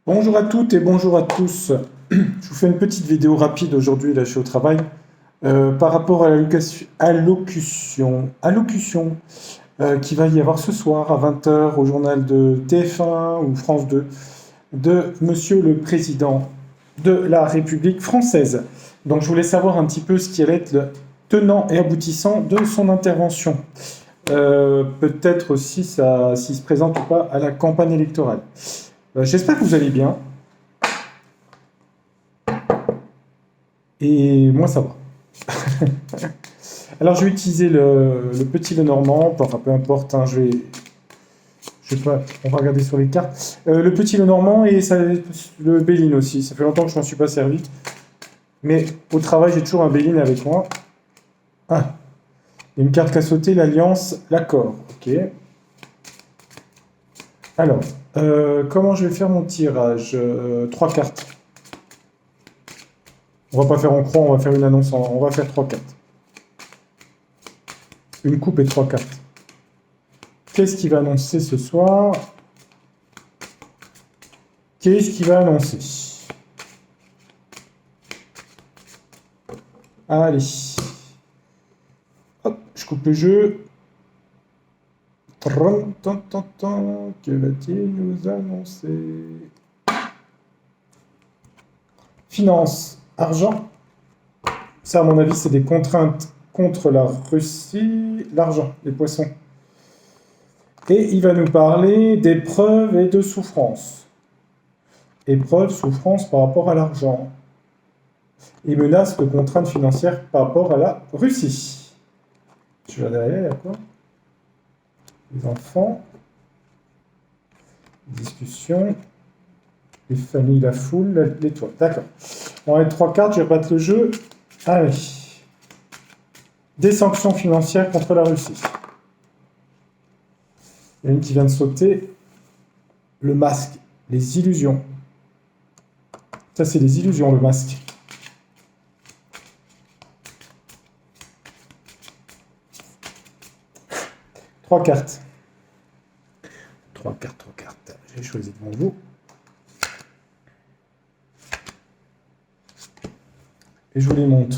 Bonjour à toutes et bonjour à tous. Je vous fais une petite vidéo rapide aujourd'hui, là je suis au travail, par rapport à allocution qui va y avoir ce soir à 20 heures au journal de TF1 ou France 2 de Monsieur le Président de la République française. Donc je voulais savoir un petit peu ce qui allait être le tenant et aboutissant de son intervention. Peut-être aussi s'il se présente ou pas à la campagne électorale. J'espère que vous allez bien. Et moi, ça va. Alors, je vais utiliser le petit Lenormand. Enfin, peu importe. Hein, je sais pas. On va regarder sur les cartes. Le petit Lenormand et le Béline aussi. Ça fait longtemps que je m'en suis pas servi. Mais au travail, j'ai toujours un Béline avec moi. Ah. Une carte qui a sauté, l'Alliance, l'accord. Ok. Alors, comment je vais faire mon tirage? 3 cartes. On va pas faire en croix, on va faire une annonce. On va faire 3 cartes. Une coupe et 3 cartes. Qu'est-ce qu'il va annoncer ce soir? Qu'est-ce qu'il va annoncer? Allez. Hop, je coupe le jeu. Que va-t-il nous annoncer? Finance, argent. Ça, à mon avis, c'est des contraintes contre la Russie. L'argent, les poissons. Et il va nous parler d'épreuves et de souffrances. Épreuves, souffrances par rapport à l'argent. Et menaces de contraintes financières par rapport à la Russie. Je vais derrière, il y a quoi? Les enfants. Discussion. Les familles, la foule, l'étoile. D'accord. On va mettre 3 cartes, je vais battre le jeu. Allez. Des sanctions financières contre la Russie. Il y a une qui vient de sauter. Le masque. Les illusions. Ça, c'est les illusions, le masque. Trois cartes. 3 cartes. J'ai choisi devant vous. Et je vous les montre.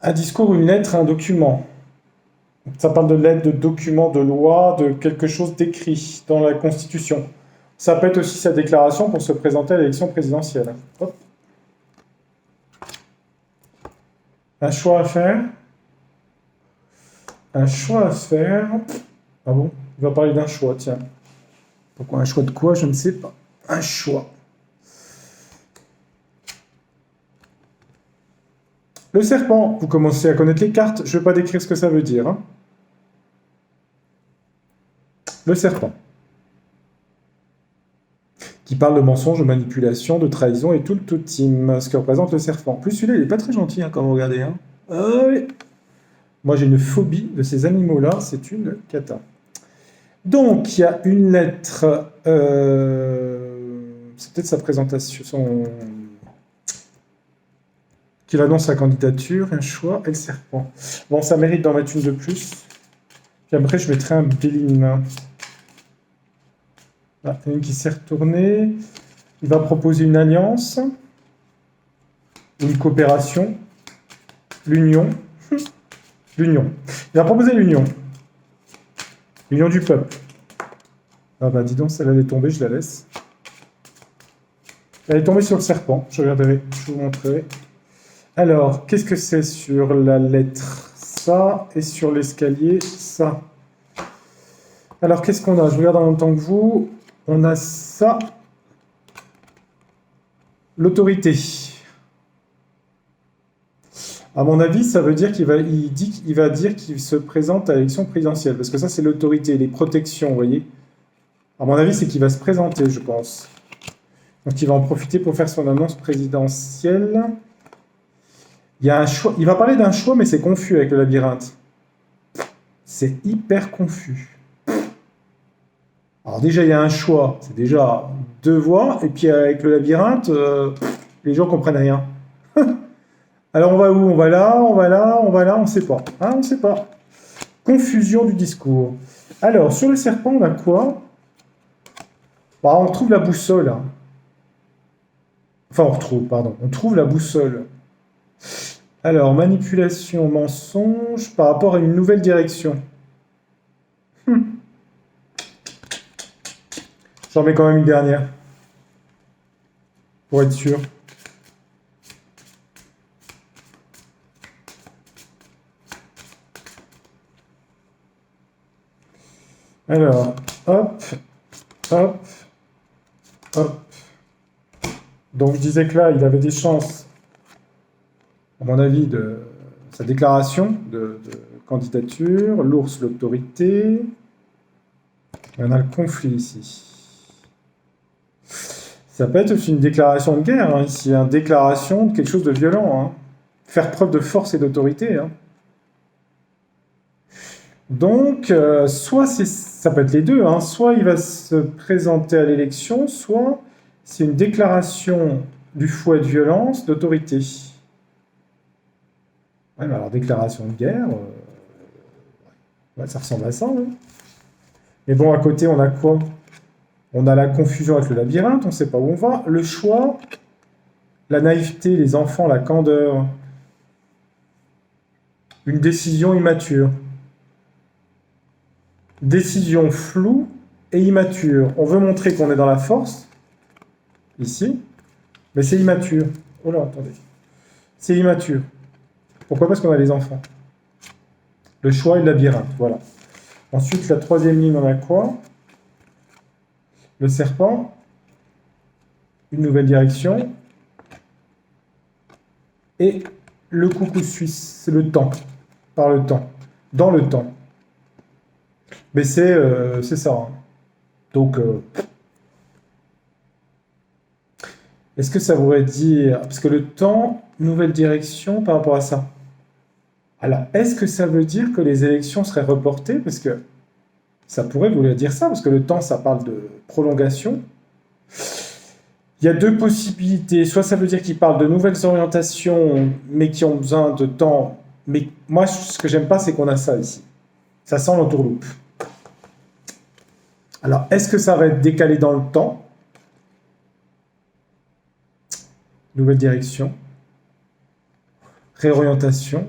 Un discours, une lettre, un document. Ça parle de lettre, de document, de loi, de quelque chose d'écrit dans la Constitution. Ça peut être aussi sa déclaration pour se présenter à l'élection présidentielle. Hop. Un choix à faire. Un choix à faire. Ah bon? Il va parler d'un choix, tiens. Pourquoi un choix de quoi? Je ne sais pas. Un choix. Le serpent, vous commencez à connaître les cartes, je ne vais pas décrire ce que ça veut dire. Hein. Le serpent, qui parle de mensonges, de manipulation, de trahison et tout le toutime, ce que représente le serpent. En plus, celui-là, il n'est pas très gentil hein, quand vous regardez. Hein. Ah oui. Moi, j'ai une phobie de ces animaux-là, c'est une cata. Donc, il y a une lettre, c'est peut-être sa présentation, qu'il annonce sa candidature, un choix et le serpent. Bon, ça mérite d'en mettre une de plus. Puis après, je mettrai un Béline. Là, il y a une qui s'est retournée. Il va proposer une alliance, une coopération, l'union. L'union. Il va proposer l'union. L'union du peuple. Ah bah dis donc, celle-là elle est tombée, je la laisse. Elle est tombée sur le serpent. Je regarderai, je vous montrerai. Alors, qu'est-ce que c'est sur la lettre? Ça, et sur l'escalier, ça. Alors, qu'est-ce qu'on a? Je regarde en même temps que vous. On a ça. L'autorité. À mon avis, ça veut dire qu'il va dire qu'il se présente à l'élection présidentielle. Parce que ça, c'est l'autorité, les protections, vous voyez. À mon avis, c'est qu'il va se présenter, je pense. Donc, il va en profiter pour faire son annonce présidentielle. Il y a un choix. Il va parler d'un choix, mais c'est confus avec le labyrinthe. C'est hyper confus. Alors déjà, il y a un choix. C'est déjà 2 voies. Et puis avec le labyrinthe, les gens comprennent rien. Alors on va où? On va là, on va là, on va là, on ne sait pas. Hein, on ne sait pas. Confusion du discours. Alors, sur le serpent, on a quoi? Bah, on retrouve la boussole. Hein. Enfin, on trouve la boussole. Alors, manipulation, mensonge par rapport à une nouvelle direction. J'en mets quand même une dernière. Pour être sûr. Alors, hop, hop, hop. Donc, je disais que là, il avait des chances, à mon avis, de sa déclaration de candidature. L'ours, l'autorité. On a le conflit ici. Ça peut être aussi une déclaration de guerre, hein, ici, une déclaration de quelque chose de violent. Hein. Faire preuve de force et d'autorité. Hein. Donc, soit ça peut être les deux, hein, soit il va se présenter à l'élection, soit c'est une déclaration du fouet de violence, d'autorité. Ouais, mais alors déclaration de guerre, ouais, ça ressemble à ça. Hein. Mais bon, à côté, on a quoi? On a la confusion avec le labyrinthe, on ne sait pas où on va. Le choix, la naïveté, les enfants, la candeur. Une décision immature. Décision floue et immature. On veut montrer qu'on est dans la force, ici, mais c'est immature. Oh là, attendez. C'est immature. Pourquoi? Parce qu'on a les enfants. Le choix et le labyrinthe, voilà. Ensuite, la troisième ligne, on a quoi? Le serpent. Une nouvelle direction. Et le coucou suisse, c'est le temps. Par le temps. Dans le temps. Mais c'est ça. Hein. Donc, est-ce que ça voudrait dire... Parce que le temps, nouvelle direction par rapport à ça. Alors, est-ce que ça veut dire que les élections seraient reportées? Parce que ça pourrait vouloir dire ça, parce que le temps, ça parle de prolongation. Il y a deux possibilités. Soit ça veut dire qu'il parle de nouvelles orientations, mais qui ont besoin de temps. Mais moi, ce que j'aime pas, c'est qu'on a ça ici. Ça sent l'entourloupe. Alors, est-ce que ça va être décalé dans le temps? Nouvelle direction. Réorientation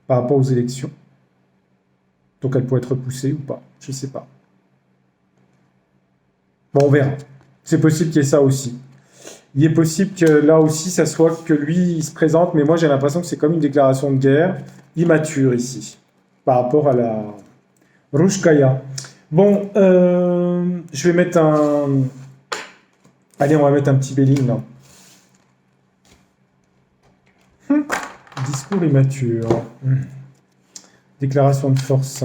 par rapport aux élections. Donc, elle pourrait être repoussée ou pas. Je ne sais pas. Bon, on verra. C'est possible qu'il y ait ça aussi. Il est possible que là aussi, ça soit que lui, il se présente, mais moi, j'ai l'impression que c'est comme une déclaration de guerre immature ici, par rapport à la Rouchkaya. Bon, je vais mettre un... Allez, on va mettre un petit Béline, là. Discours immature. Déclaration de force.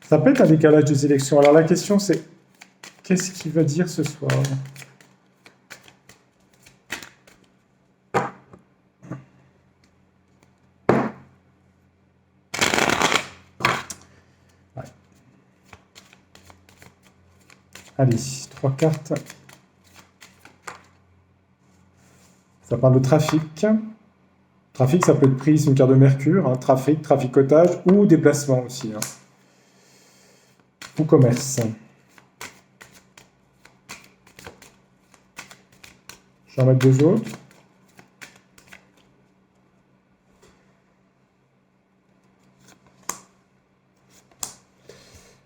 Ça peut être un décalage des élections. Alors, la question, c'est... Qu'est-ce qu'il va dire ce soir? Ouais. Allez, 3 cartes. Ça parle de trafic. Trafic, ça peut être prise, une carte de Mercure. Hein. Trafic, traficotage ou déplacement aussi. Hein. Ou commerce. Je vais en mettre deux autres.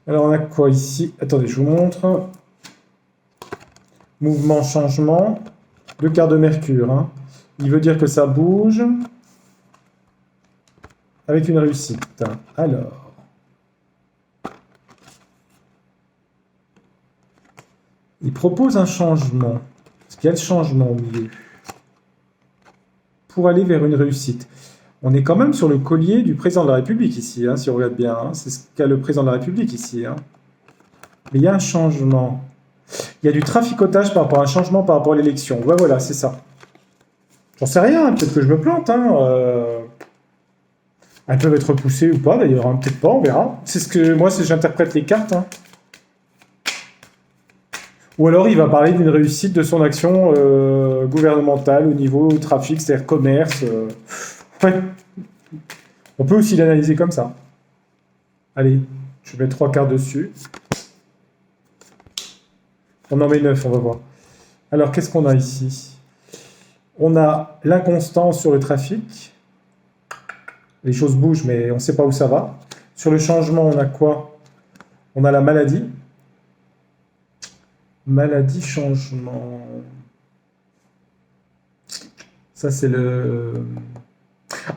Alors, on a quoi ici? Attendez, je vous montre. Mouvement, changement. Deux cartes de Mercure. Hein. Il veut dire que ça bouge avec une réussite. Alors. Il propose un changement. Est-ce qu'il y a le changement au milieu? Pour aller vers une réussite. On est quand même sur le collier du président de la République ici, hein, si on regarde bien. Hein. C'est ce qu'a le président de la République ici. Hein. Mais il y a un changement. Il y a du traficotage par rapport à un changement par rapport à l'élection. Ouais, voilà, c'est ça. J'en sais rien, peut-être que je me plante. Hein. Elles peuvent être repoussées ou pas, d'ailleurs. Hein. Peut-être pas, on verra. C'est ce que moi, j'interprète les cartes. Hein. Ou alors, il va parler d'une réussite de son action gouvernementale au niveau trafic, c'est-à-dire commerce. Ouais. On peut aussi l'analyser comme ça. Allez, je mets 3 cartes dessus. On en met 9, on va voir. Alors, qu'est-ce qu'on a ici? On a l'inconstance sur le trafic. Les choses bougent, mais on ne sait pas où ça va. Sur le changement, on a quoi? On a la maladie. Maladie, changement. Ça, c'est le...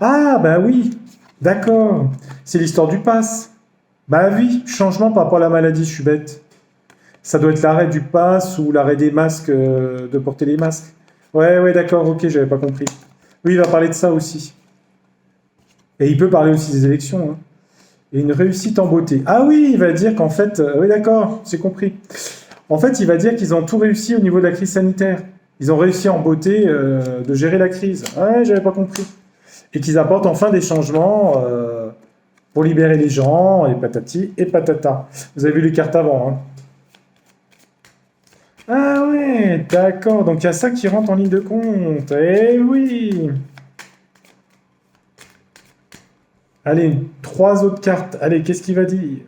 Ah, bah oui, d'accord. C'est l'histoire du pass. Bah oui, changement par rapport à la maladie, je suis bête. Ça doit être l'arrêt du pass ou l'arrêt des masques, de porter les masques. Ouais, ouais, d'accord, ok, j'avais pas compris. Oui, il va parler de ça aussi. Et il peut parler aussi des élections, hein. Et une réussite en beauté. Ah oui, il va dire qu'en fait... oui, d'accord, j'ai compris. En fait, il va dire qu'ils ont tout réussi au niveau de la crise sanitaire. Ils ont réussi en beauté de gérer la crise. Ouais, j'avais pas compris. Et qu'ils apportent enfin des changements pour libérer les gens, et patati et patata. Vous avez vu les cartes avant, hein. Ah ouais, d'accord. Donc il y a ça qui rentre en ligne de compte. Eh oui. Allez, 3 autres cartes. Allez, qu'est-ce qu'il va dire?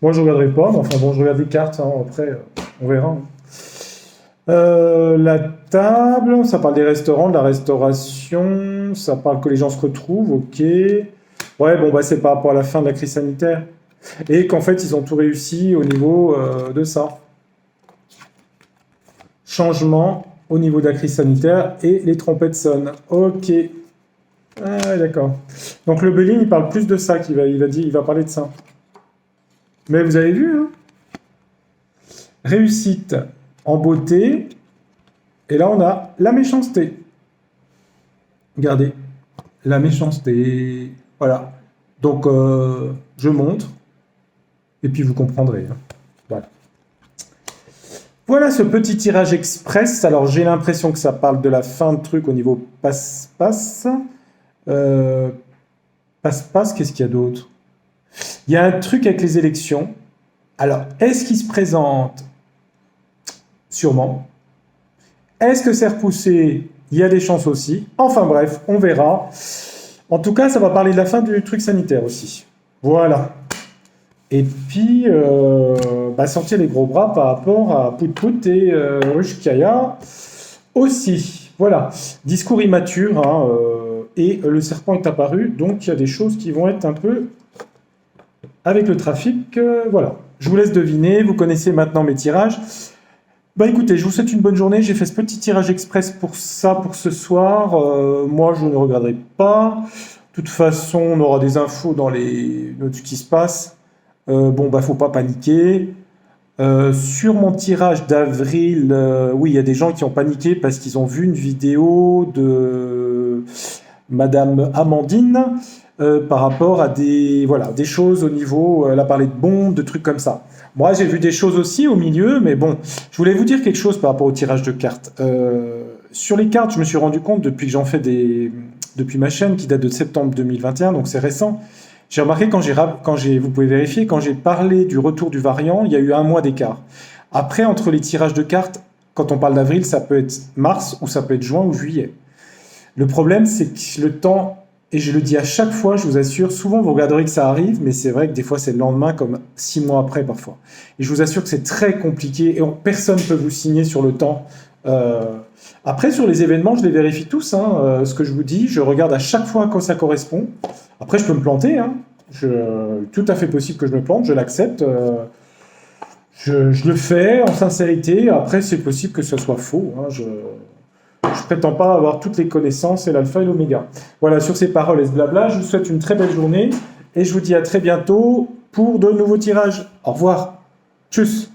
Moi, je ne regarderai pas, mais enfin bon, je regarde les cartes, hein, après, on verra, hein. La table, ça parle des restaurants, de la restauration, ça parle que les gens se retrouvent, ok. Ouais, bon, bah c'est par rapport à la fin de la crise sanitaire. Et qu'en fait, ils ont tout réussi au niveau de ça. Changement au niveau de la crise sanitaire et les trompettes sonnent. Ok. Ah, ouais, d'accord. Donc le Belin, il parle plus de ça, il va parler de ça. Mais vous avez vu, hein? Réussite en beauté. Et là, on a la méchanceté. Regardez. La méchanceté. Voilà. Donc, je montre. Et puis, vous comprendrez, hein. Voilà. Voilà ce petit tirage express. Alors, j'ai l'impression que ça parle de la fin de truc au niveau passe-passe. Passe-passe, qu'est-ce qu'il y a d'autre? Il y a un truc avec les élections. Alors, est-ce qu'il se présente? Sûrement. Est-ce que c'est repoussé? Il y a des chances aussi. Enfin bref, on verra. En tout cas, ça va parler de la fin du truc sanitaire aussi. Voilà. Et puis, sortir les gros bras par rapport à Pout-Pout et Rushkaya aussi. Voilà. Discours immature, hein, et le serpent est apparu. Donc, il y a des choses qui vont être un peu avec le trafic. Voilà. Je vous laisse deviner. Vous connaissez maintenant mes tirages. Bah écoutez, je vous souhaite une bonne journée. J'ai fait ce petit tirage express pour ça, pour ce soir. Moi, je ne regarderai pas. De toute façon, on aura des infos dans les notes qui se passe. Faut pas paniquer. Sur mon tirage d'avril, oui, il y a des gens qui ont paniqué parce qu'ils ont vu une vidéo de Madame Amandine par rapport à des choses au niveau, elle a parlé de bombes, de trucs comme ça. Moi, j'ai vu des choses aussi au milieu, mais bon, je voulais vous dire quelque chose par rapport au tirage de cartes. Sur les cartes, je me suis rendu compte depuis que j'en fais depuis ma chaîne qui date de septembre 2021, donc c'est récent. J'ai remarqué vous pouvez vérifier, quand j'ai parlé du retour du variant, il y a eu 1 mois d'écart. Après, entre les tirages de cartes, quand on parle d'avril, ça peut être mars ou ça peut être juin ou juillet. Le problème, c'est que le temps, et je le dis à chaque fois, je vous assure, souvent vous regarderez que ça arrive, mais c'est vrai que des fois c'est le lendemain, comme 6 mois après parfois. Et je vous assure que c'est très compliqué et personne ne peut vous signer sur le temps. Après, sur les événements, je les vérifie tous, hein, ce que je vous dis, je regarde à chaque fois à quoi ça correspond. Après, je peux me planter, hein. Tout à fait possible que je me plante, je l'accepte. Je le fais en sincérité. Après, c'est possible que ce soit faux, hein. Je prétends pas avoir toutes les connaissances et l'alpha et l'oméga. Voilà, sur ces paroles et ce blabla, je vous souhaite une très belle journée et je vous dis à très bientôt pour de nouveaux tirages. Au revoir. Tchuss.